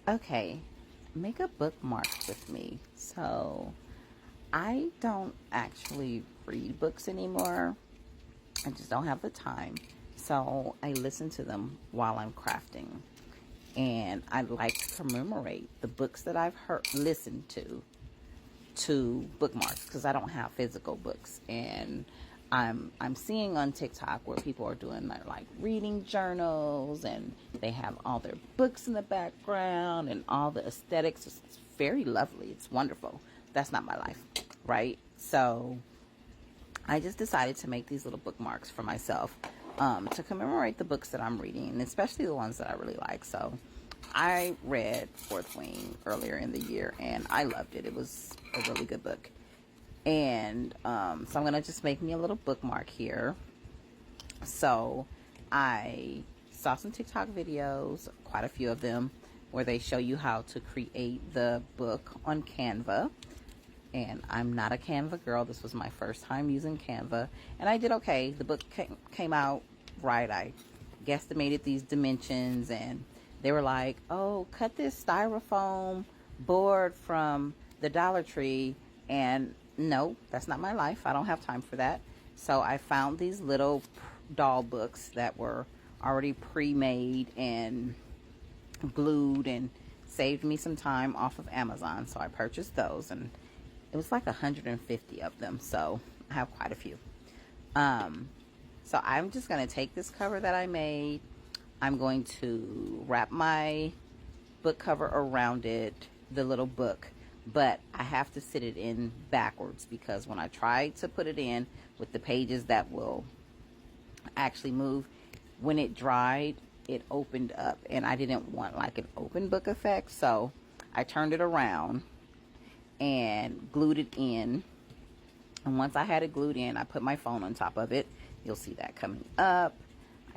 Okay, make a bookmark with me. So, I don't actually read books anymore. I just don't have the time. So, I listen to them while I'm crafting. And I like to commemorate the books that I've listened to bookmarks because I don't have physical books. And I'm seeing on TikTok where people are doing their like reading journals and they have all their books in the background and all the aesthetics. It's very lovely. It's wonderful. That's not my life, right? So I just decided to make these little bookmarks for myself to commemorate the books that I'm reading, and especially the ones that I really like. So I read Fourth Wing earlier in the year and I loved it. It was a really good book. And so I'm going to just make me a little bookmark here. So I saw some TikTok videos, quite a few of them, where they show you how to create the book on Canva. And I'm not a Canva girl. This was my first time using Canva. And I did okay. The book came out right. I guesstimated these dimensions and they were like, oh, cut this styrofoam board from the Dollar Tree. And no, that's not my life. I don't have time for that. So I found these little doll books that were already pre-made and glued and saved me some time off of Amazon. So I purchased those and it was like 150 of them. So I have quite a few. So I'm just going to take this cover that I made. I'm going to wrap my book cover around it, the little book, but I have to sit it in backwards because when I tried to put it in with the pages that will actually move, when it dried, it opened up and I didn't want like an open book effect. So I turned it around and glued it in. And once I had it glued in, I put my phone on top of it. You'll see that coming up.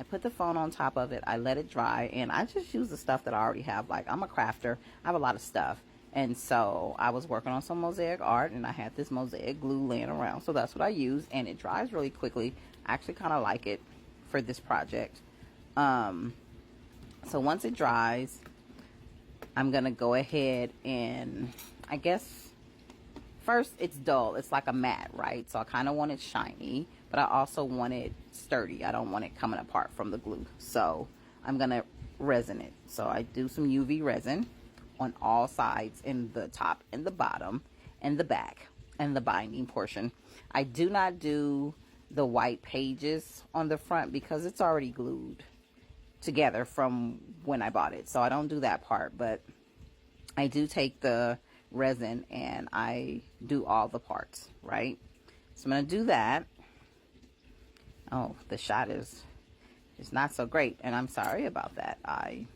I put the phone on top of it. I let it dry and I just use the stuff that I already have. Like, I'm a crafter. I have a lot of stuff. And so I was working on some mosaic art and I had this mosaic glue laying around. So that's what I use and it dries really quickly. I actually kind of like it for this project. So once it dries, I'm going to go ahead and I guess first it's dull. It's like a matte, right? So I kind of want it shiny, but I also want it sturdy. I don't want it coming apart from the glue. So I'm going to resin it. So I do some UV resin on all sides, in the top and the bottom and the back and the binding portion. I do not do the white pages on the front because it's already glued together from when I bought it. So I don't do that part, but I do take the resin and I do all the parts, right? So I'm going to do that. Oh, the shot is not so great and I'm sorry about that. I'm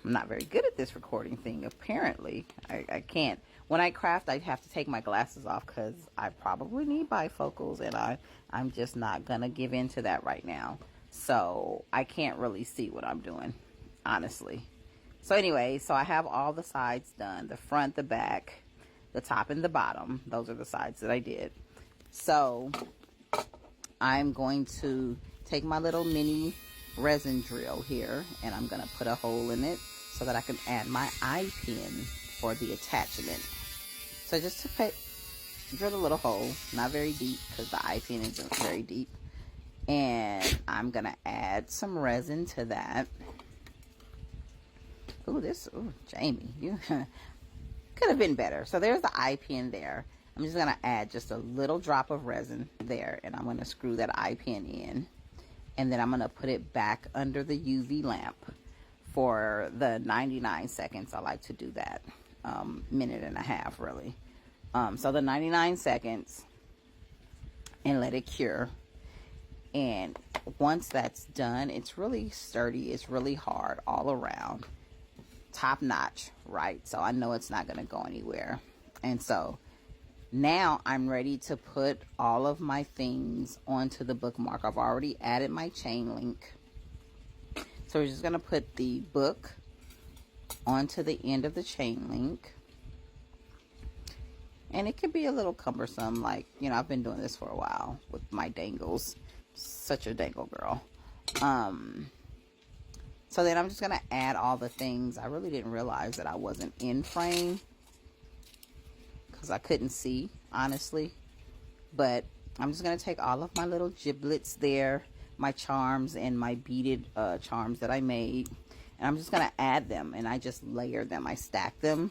not very good at this recording thing, apparently. I can't. When I craft, I have to take my glasses off because I probably need bifocals and I'm just not going to give in to that right now. So I can't really see what I'm doing, honestly. So anyway, so I have all the sides done. The front, the back, the top, and the bottom. Those are the sides that I did. So I'm going to take my little mini resin drill here and I'm going to put a hole in it so that I can add my eye pin for the attachment. So just to drill a little hole, not very deep because the eye pin isn't very deep. And I'm going to add some resin to that. Ooh, Jamie, you could have been better. So there's the eye pin there. I'm just going to add just a little drop of resin there and I'm going to screw that eye pin in. And then I'm going to put it back under the UV lamp for the 99 seconds. I like to do that. Minute and a half, really. So the 99 seconds and let it cure. And once that's done, it's really sturdy. It's really hard all around. Top notch, right? So I know it's not going to go anywhere. And so now I'm ready to put all of my things onto the bookmark. I've already added my chain link. So we're just going to put the book onto the end of the chain link. And it could be a little cumbersome. Like, you know, I've been doing this for a while with my dangles. Such a dangle girl. So So then I'm just going to add all the things. I really didn't realize that I wasn't in frame because I couldn't see, honestly. But I'm just going to take all of my little giblets there, my charms and my beaded charms that I made. And I'm just going to add them, and I just layer them. I stack them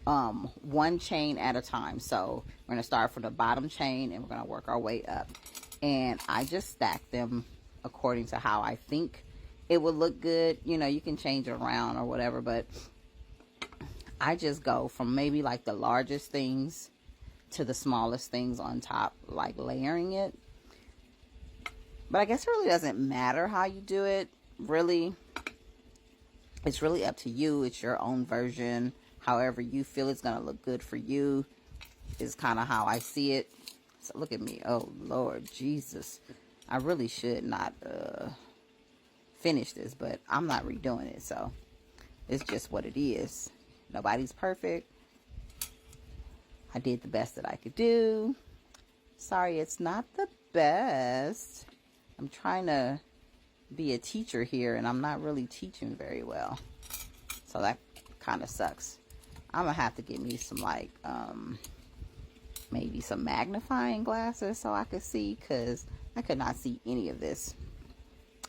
one chain at a time. So we're going to start from the bottom chain and we're going to work our way up. And I just stack them according to how I think it would look good. You know, you can change it around or whatever, but I just go from maybe like the largest things to the smallest things on top, like layering it. But I guess it really doesn't matter how you do it. Really, it's really up to you. It's your own version. However you feel it's going to look good for you is kind of how I see it. So look at me. Oh, Lord Jesus. I really should not finish this, but I'm not redoing it. So it's just what it is. Nobody's perfect. I did the best that I could do. Sorry, it's not the best. I'm trying to be a teacher here, and I'm not really teaching very well. So that kind of sucks. I'm going to have to get me some, like, maybe some magnifying glasses so I could see, because I could not see any of this.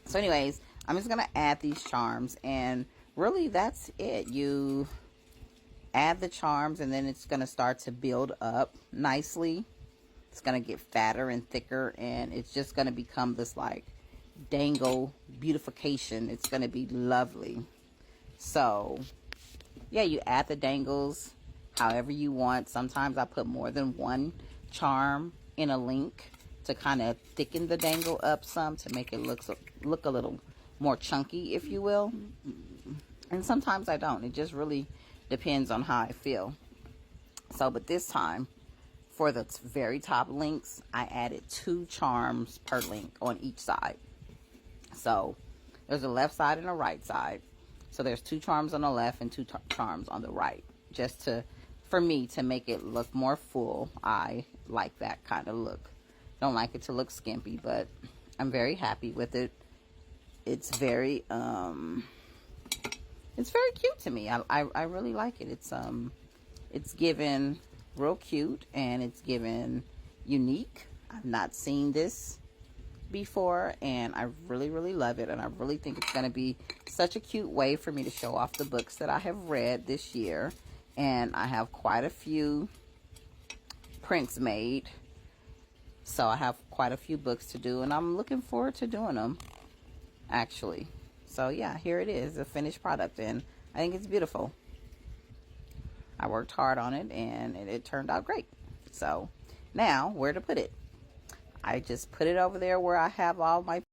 So anyways, I'm just going to add these charms, and really that's it. You add the charms, and then it's going to start to build up nicely. It's going to get fatter and thicker, and it's just going to become this like dangle beautification. It's going to be lovely. So yeah, you add the dangles however you want. Sometimes I put more than one charm in a link to kind of thicken the dangle up some, to make it look a little more chunky, if you will. And sometimes I don't. It just really depends on how I feel. So, but this time, for the very top links, I added 2 charms per link on each side. So there's a left side and a right side. So there's 2 charms on the left and 2 charms on the right, just for me to make it look more full. I like that kind of look. Don't like it to look skimpy, but I'm very happy with it. It's very cute to me. I really like it. It's given real cute, and it's given unique. I've not seen this before, and I really love it, and I really think it's going to be such a cute way for me to show off the books that I have read this year. And I have quite a few prints made, so I have quite a few books to do, and I'm looking forward to doing them, actually. So yeah, here it is, the finished product, and I think it's beautiful. I worked hard on it, and it turned out great. So now, where to put it? I just put it over there where I have all my